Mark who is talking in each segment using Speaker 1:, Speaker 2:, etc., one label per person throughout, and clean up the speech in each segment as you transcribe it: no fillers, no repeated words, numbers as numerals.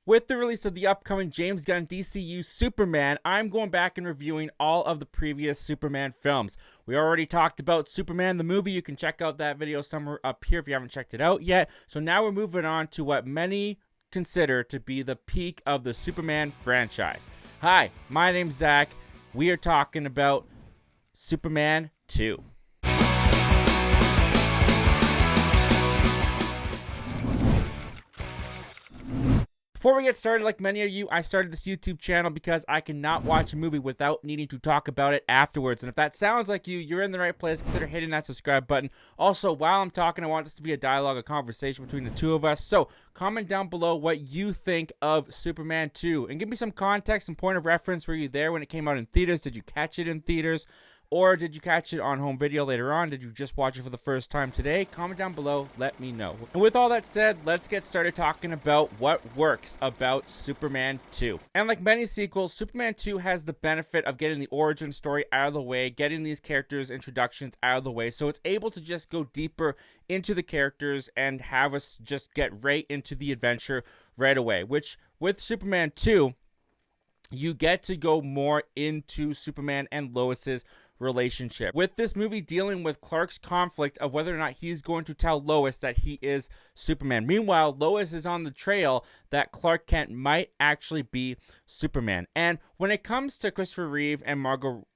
Speaker 1: With the release of the upcoming James Gunn DCU Superman, I'm going back and reviewing all of the previous Superman films. We already talked about Superman the movie. You can check out that video somewhere up here if you haven't checked it out yet. So now we're moving on to what many consider to be the peak of the Superman franchise. Hi, my name's Zach. We are talking about Superman 2. Before we get started, like many of you, I started this YouTube channel because I cannot watch a movie without needing to talk about it afterwards. And if that sounds like you, you're in the right place. Consider hitting that subscribe button. Also, while I'm talking, I want this to be a dialogue, a conversation between the two of us. So comment down below what you think of Superman 2. And give me some context and point of reference. Were you there when it came out in theaters? Did you catch it in theaters? Or did you catch it on home video later on? Did you just watch it for the first time today? Comment down below, let me know. And with all that said, let's get started talking about what works about Superman 2. And like many sequels, Superman 2 has the benefit of getting the origin story out of the way, getting these characters' introductions out of the way, so it's able to just go deeper into the characters and have us just get right into the adventure right away. Which, with Superman 2, you get to go more into Superman and Lois's relationship. With this movie dealing with Clark's conflict of whether or not he's going to tell Lois that he is Superman. Meanwhile, Lois is on the trail that Clark Kent might actually be Superman. And when it comes to Christopher Reeve and Margot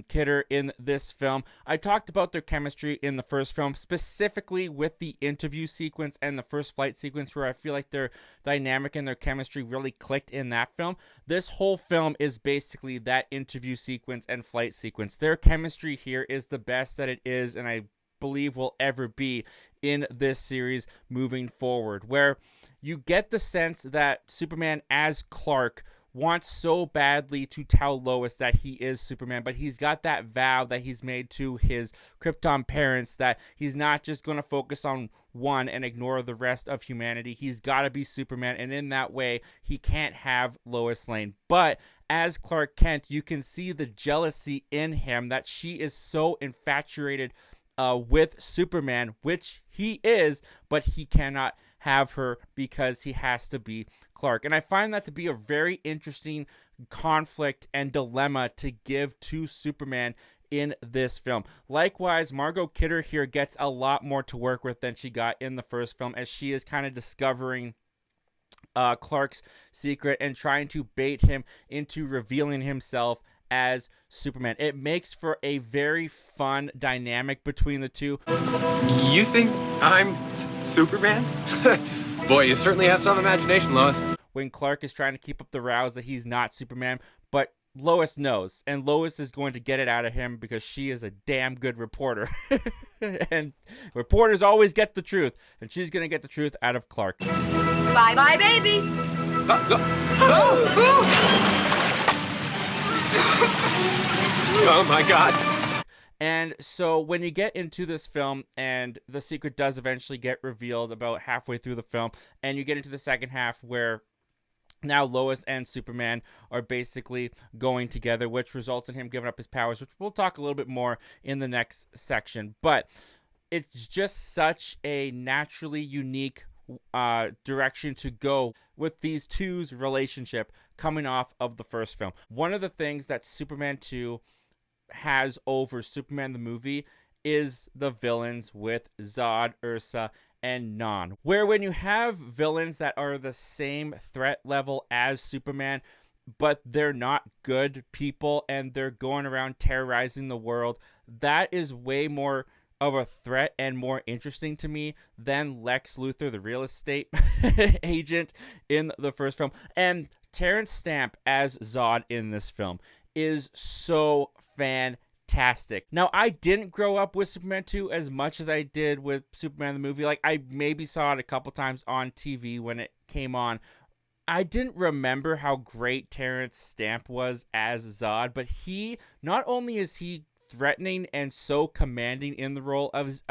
Speaker 1: Kidder in this film, I talked about their chemistry in the first film, specifically with the interview sequence and the first flight sequence, where I feel like their dynamic and their chemistry really clicked in that film. This whole film is basically that interview sequence and flight sequence. Their chemistry here is the best that it is, and I believe will ever be in this series moving forward, where you get the sense that Superman as Clark wants so badly to tell Lois that he is Superman, but he's got that vow that he's made to his Krypton parents that he's not just going to focus on one and ignore the rest of humanity. He's got to be Superman, and in that way, he can't have Lois Lane. But as Clark Kent, you can see the jealousy in him that she is so infatuated with Superman, which he is, but he cannot have her because he has to be Clark. And I find that to be a very interesting conflict and dilemma to give to Superman in this film. Likewise, Margot Kidder here gets a lot more to work with than she got in the first film, as she is kind of discovering Clark's secret and trying to bait him into revealing himself as Superman. It makes for a very fun dynamic between the two.
Speaker 2: You think I'm Superman? Boy, you certainly have some imagination, Lois.
Speaker 1: When Clark is trying to keep up the rows that he's not Superman, but Lois knows, and Lois is going to get it out of him because she is a damn good reporter. And reporters always get the truth, and she's going to get the truth out of Clark.
Speaker 3: Bye-bye, baby.
Speaker 2: Oh my God.
Speaker 1: And so when you get into this film, and the secret does eventually get revealed about halfway through the film, and you get into the second half where now Lois and Superman are basically going together, which results in him giving up his powers, which we'll talk a little bit more in the next section. But it's just such a naturally unique direction to go with these two's relationship coming off of the first film. One of the things that Superman 2 has over Superman the movie is the villains with Zod, Ursa, and Non, where when you have villains that are the same threat level as Superman, but they're not good people and they're going around terrorizing the world, that is way more of a threat and more interesting to me than Lex Luthor, the real estate agent in the first film. And Terence Stamp as Zod in this film is so fantastic. Now, I didn't grow up with Superman 2 as much as I did with Superman the movie. Like, I maybe saw it a couple times on TV when it came on. I didn't remember how great Terence Stamp was as Zod, but he, not only is he threatening and so commanding in the role of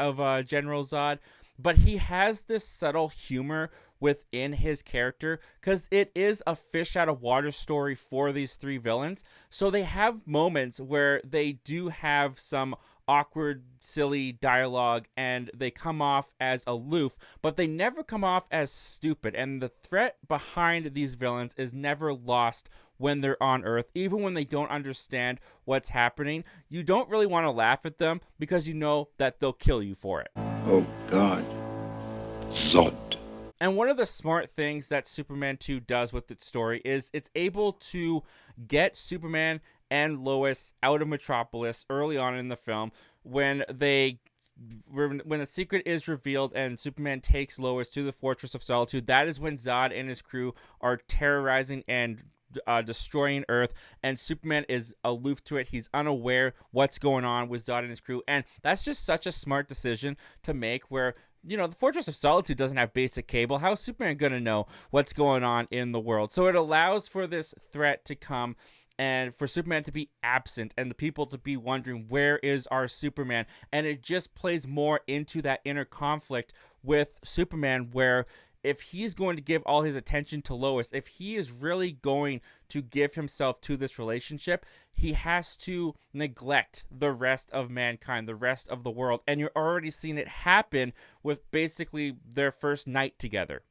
Speaker 1: General Zod, but he has this subtle humor within his character, because it is a fish out of water story for these three villains. So they have moments where they do have some awkward, silly dialogue, and they come off as aloof, but they never come off as stupid. And the threat behind these villains is never lost when they're on Earth. Even when they don't understand what's happening, you don't really want to laugh at them because you know that they'll kill you for it.
Speaker 4: Oh, God. Zod.
Speaker 1: And one of the smart things that Superman 2 does with its story is it's able to get Superman and Lois out of Metropolis early on in the film when the secret is revealed and Superman takes Lois to the Fortress of Solitude. That is when Zod and his crew are terrorizing and destroying Earth, and Superman is aloof to it. He's unaware what's going on with Zod and his crew, and that's just such a smart decision to make where, you know, the Fortress of Solitude doesn't have basic cable. How is Superman going to know what's going on in the world? So it allows for this threat to come and for Superman to be absent and the people to be wondering, where is our Superman? And it just plays more into that inner conflict with Superman where if he's going to give all his attention to Lois, if he is really going to give himself to this relationship, he has to neglect the rest of mankind, the rest of the world. And you're already seeing it happen with basically their first night together.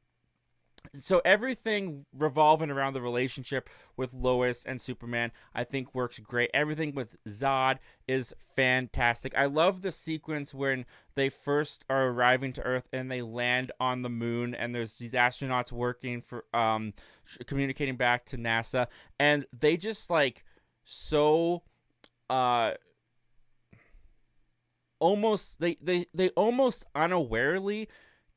Speaker 1: So everything revolving around the relationship with Lois and Superman, I think works great. Everything with Zod is fantastic. I love the sequence when they first are arriving to Earth and they land on the moon and there's these astronauts working for communicating back to NASA, and they just like almost they almost unawarely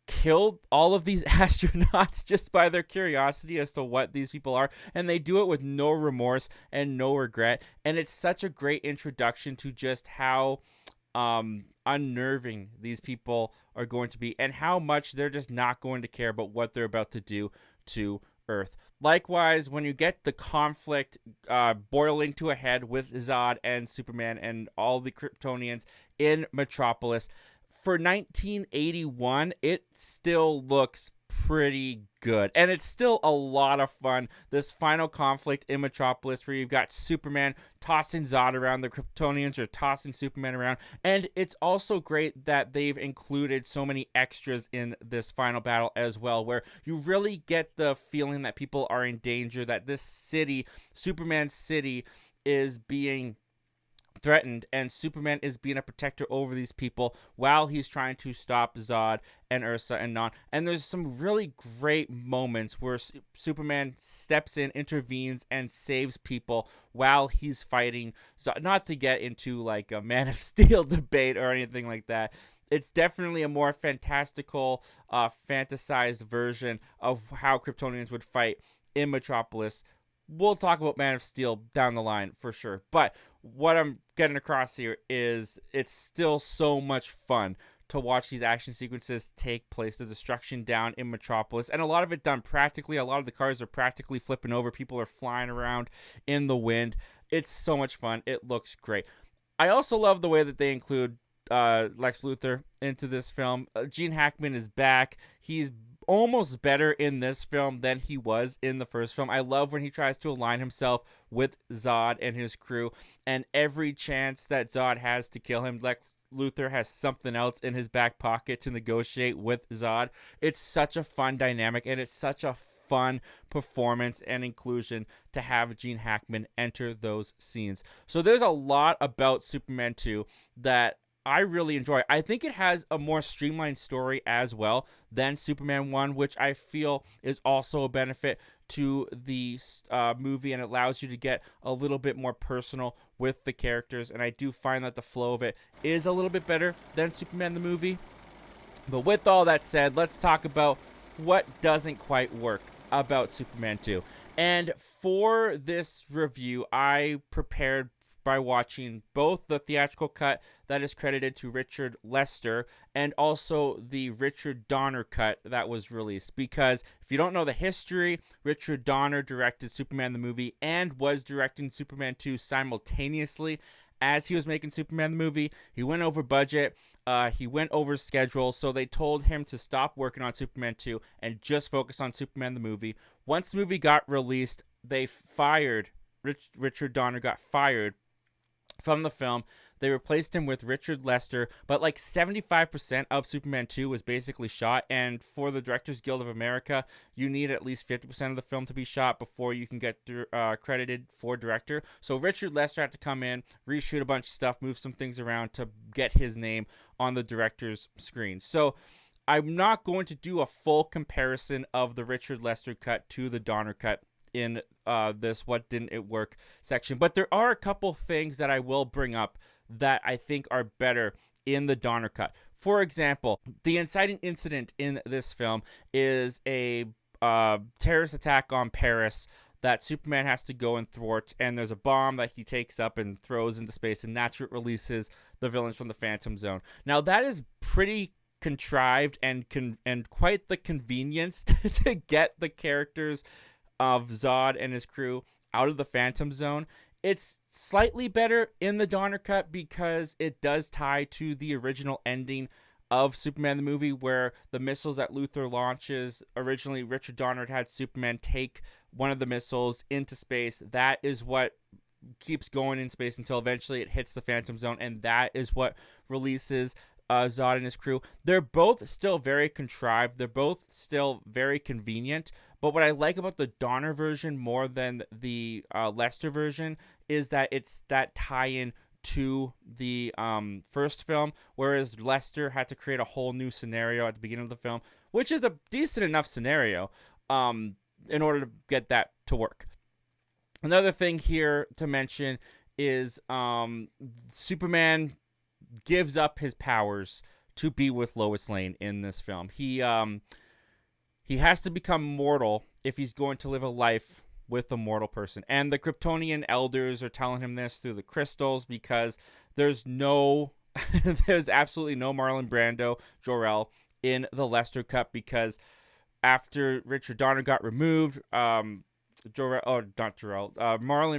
Speaker 1: killed all of these astronauts just by their curiosity as to what these people are, and they do it with no remorse and no regret. And it's such a great introduction to just how unnerving these people are going to be and how much they're just not going to care about what they're about to do to Earth. Likewise, when you get the conflict boiling to a head with Zod and Superman and all the Kryptonians in Metropolis, for 1981, it still looks pretty good. And it's still a lot of fun. This final conflict in Metropolis where you've got Superman tossing Zod around, the Kryptonians are tossing Superman around. And it's also great that they've included so many extras in this final battle as well, where you really get the feeling that people are in danger, that this city, Superman City, is being threatened, and Superman is being a protector over these people while he's trying to stop Zod and Ursa and Non. And there's some really great moments where Superman steps in, intervenes, and saves people while he's fighting Zod. Not to get into like a Man of Steel debate or anything like that. It's definitely a more fantastical, fantasized version of how Kryptonians would fight in Metropolis. We'll talk about Man of Steel down the line for sure. But what I'm getting across here is it's still so much fun to watch these action sequences take place, the destruction down in Metropolis, and a lot of it done practically. A lot of the cars are practically flipping over. People are flying around in the wind. It's so much fun. It looks great. I also love the way that they include Lex Luthor into this film. Gene Hackman is back. He's almost better in this film than he was in the first film. I love when he tries to align himself with Zod and his crew, and every chance that Zod has to kill him, Lex Luthor has something else in his back pocket to negotiate with Zod. It's such a fun dynamic, and it's such a fun performance and inclusion to have Gene Hackman enter those scenes. So there's a lot about Superman 2 that I really enjoy. I think it has a more streamlined story as well than Superman 1, which I feel is also a benefit to the movie, and it allows you to get a little bit more personal with the characters, and I do find that the flow of it is a little bit better than Superman the movie. But with all that said, let's talk about what doesn't quite work about Superman 2. And for this review, I prepared by watching both the theatrical cut that is credited to Richard Lester and also the Richard Donner cut that was released. Because if you don't know the history, Richard Donner directed Superman the movie and was directing Superman 2 simultaneously as he was making Superman the movie. He went over budget, he went over schedule, so they told him to stop working on Superman 2 and just focus on Superman the movie. Once the movie got released, they fired, Richard Donner got fired from the film. They replaced him with Richard Lester, but like 75% of Superman 2 was basically shot, and for the Directors Guild of America, you need at least 50% of the film to be shot before you can get credited for director. So Richard Lester had to come in, reshoot a bunch of stuff, move some things around to get his name on the director's screen. So I'm not going to do a full comparison of the Richard Lester cut to the Donner cut in this What Didn't It Work section, but there are a couple things that I will bring up that I think are better in the Donner cut. For example, the inciting incident in this film is a terrorist attack on Paris that Superman has to go and thwart, and there's a bomb that he takes up and throws into space, and that's what releases the villains from the Phantom Zone. Now, that is pretty contrived and quite the convenience to get the characters of Zod and his crew out of the Phantom Zone. It's slightly better in the Donner cut because it does tie to the original ending of Superman the movie, where the missiles that Luthor launches, originally Richard Donner had Superman take one of the missiles into space. That is what keeps going in space until eventually it hits the Phantom Zone, and that is what releases Zod and his crew. They're both still very contrived. They're both still very convenient. But what I like about the Donner version more than the Lester version is that it's that tie-in to the first film, whereas Lester had to create a whole new scenario at the beginning of the film, which is a decent enough scenario in order to get that to work. Another thing here to mention is Superman gives up his powers to be with Lois Lane in this film. He has to become mortal if he's going to live a life with a mortal person. And the Kryptonian elders are telling him this through the crystals, because there's absolutely no Marlon Brando, Jor-El, in the Lester cut, because after Richard Donner got removed, Marlon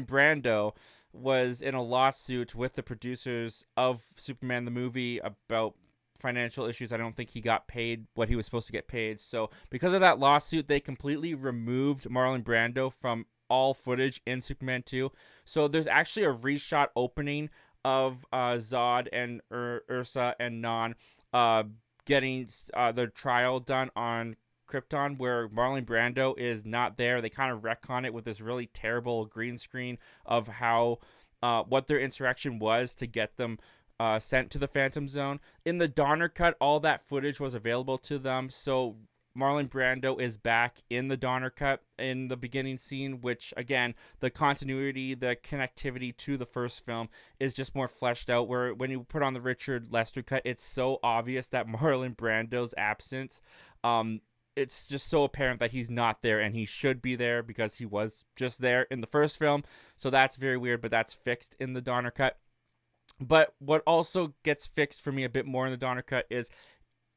Speaker 1: Brando was in a lawsuit with the producers of Superman the movie about financial issues. I don't think he got paid what he was supposed to get paid. So because of that lawsuit, they completely removed Marlon Brando from all footage in Superman 2. So there's actually a reshot opening of Zod and Ursa and Non getting their trial done on Krypton, where Marlon Brando is not there. They kind of retcon it with this really terrible green screen of how what their interaction was to get them sent to the Phantom Zone. In the Donner cut, all that footage was available to them, so Marlon Brando is back in the Donner cut in the beginning scene, which, again, the continuity, the connectivity to the first film is just more fleshed out, where when you put on the Richard Lester cut, it's so obvious that Marlon Brando's absence. It's just so apparent that he's not there, and he should be there because he was just there in the first film. So that's very weird, but that's fixed in the Donner cut. But what also gets fixed for me a bit more in the Donner cut is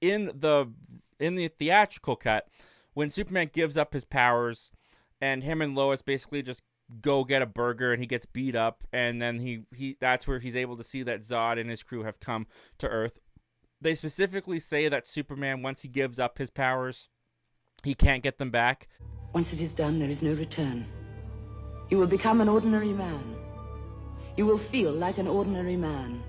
Speaker 1: in the theatrical cut, when Superman gives up his powers and him and Lois basically just go get a burger and he gets beat up, and then he that's where he's able to see that Zod and his crew have come to Earth. They specifically say that Superman, once he gives up his powers, he can't get them back.
Speaker 5: Once it is done, there is no return. You will become an ordinary man. You will feel like an ordinary man.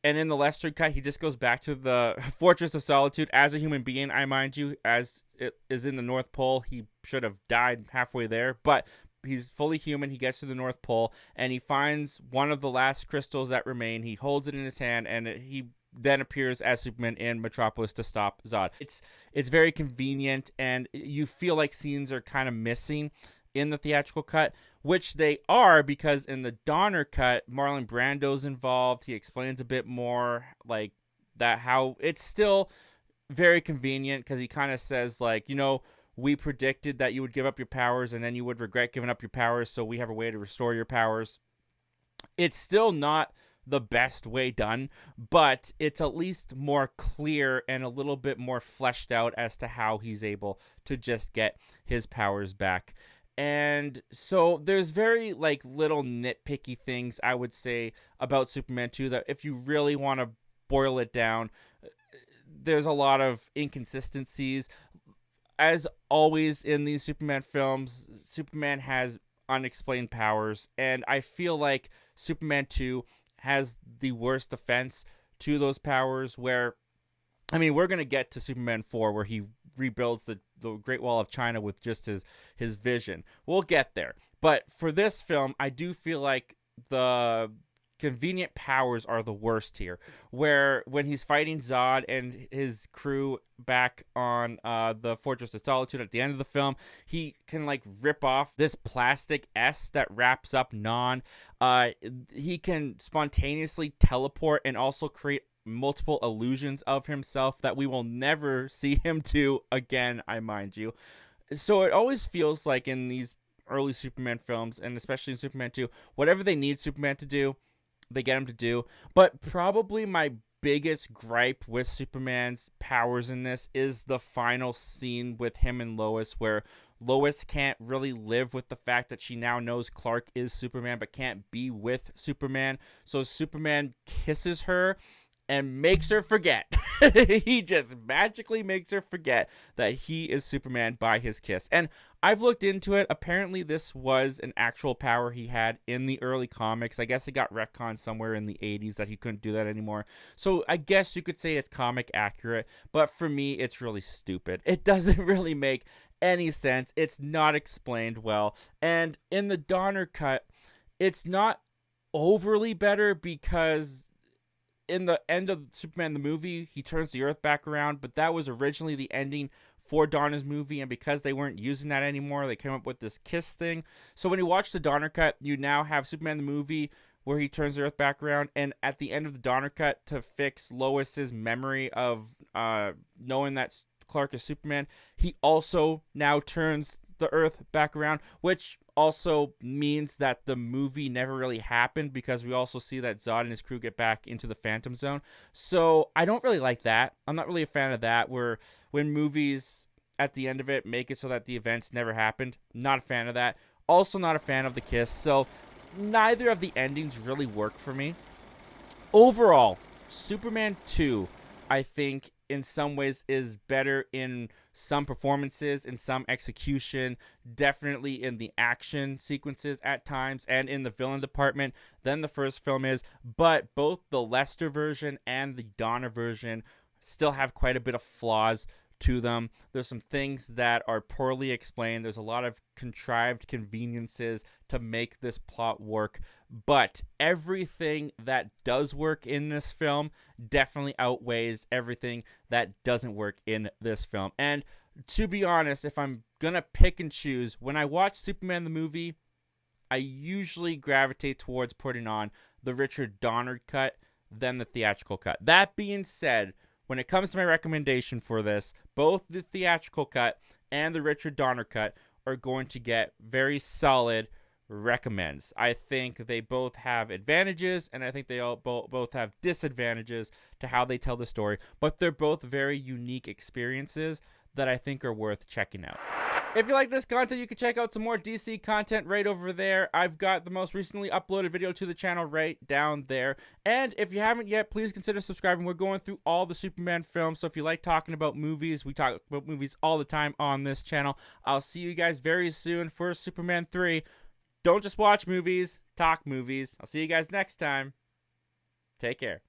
Speaker 1: And in the Lester cut, he just goes back to the Fortress of Solitude as a human being, I mind you, as it is in the North Pole. He should have died halfway there, but he's fully human. He gets to the North Pole, and he finds one of the last crystals that remain. He holds it in his hand, and he then appears as Superman in Metropolis to stop Zod. It's very convenient, and you feel like scenes are kind of missing in the theatrical cut, which they are, because in the Donner cut, Marlon Brando's involved. He explains a bit more, like that, how it's still very convenient, because he kind of says, like, we predicted that you would give up your powers and then you would regret giving up your powers, so we have a way to restore your powers. It's still not the best way done, but it's at least more clear and a little bit more fleshed out as to how he's able to just get his powers back. And so there's very little nitpicky things, I would say, about Superman 2 that if you really want to boil it down, there's a lot of inconsistencies. As always in these Superman films, Superman has unexplained powers, and I feel like Superman 2 has the worst defense to those powers, where, I mean, we're going to get to Superman 4 where he rebuilds the Great Wall of China with just his vision. We'll get there. But for this film, I do feel like the convenient powers are the worst here, where when he's fighting Zod and his crew back on the Fortress of Solitude at the end of the film, he can like rip off this plastic S that wraps up Non. He can spontaneously teleport and also create multiple illusions of himself that we will never see him do again, I mind you. So it always feels like in these early Superman films, and especially in Superman 2, whatever they need Superman to do, they get him to do. But probably my biggest gripe with Superman's powers in this is the final scene with him and Lois, where Lois can't really live with the fact that she now knows Clark is Superman but can't be with Superman. So Superman kisses her and makes her forget. He just magically makes her forget that he is Superman by his kiss. And I've looked into it. Apparently this was an actual power he had in the early comics. I guess it got retconned somewhere in the 80s that he couldn't do that anymore. So I guess you could say it's comic accurate, but for me, it's really stupid. It doesn't really make any sense. It's not explained well. And in the Donner cut, it's not overly better, because in the end of Superman the movie, he turns the Earth back around, but that was originally the ending for Donner's movie, and because they weren't using that anymore, they came up with this kiss thing. So when you watch the Donner cut, you now have Superman the movie where he turns the Earth back around, and at the end of the Donner cut, to fix Lois's memory of knowing that Clark is Superman, he also now turns the Earth back around, which also means that the movie never really happened, because we also see that Zod and his crew get back into the Phantom Zone. So I don't really like that. I'm not really a fan of that, where when movies at the end of it make it so that the events never happened. Not a fan of that. Also not a fan of the kiss. So neither of the endings really work for me. Overall, Superman 2, I think, in some ways is better in some performances, in some execution, definitely in the action sequences at times, and in the villain department than the first film is. But both the Lester version and the Donner version still have quite a bit of flaws to them. There's some things that are poorly explained. There's a lot of contrived conveniences to make this plot work, but everything that does work in this film definitely outweighs everything that doesn't work in this film. And to be honest, if I'm gonna pick and choose, when I watch Superman the movie, I usually gravitate towards putting on the Richard Donner cut than the theatrical cut. That being said, when it comes to my recommendation for this, both the theatrical cut and the Richard Donner cut are going to get very solid recommends. I think they both have advantages, and I think they all both have disadvantages to how they tell the story, but they're both very unique experiences that I think are worth checking out. If you like this content, you can check out some more DC content right over there. I've got the most recently uploaded video to the channel right down there. And if you haven't yet, please consider subscribing. We're going through all the Superman films, so if you like talking about movies, we talk about movies all the time on this channel. I'll see you guys very soon for Superman 3. Don't just watch movies, talk movies. I'll see you guys next time. Take care.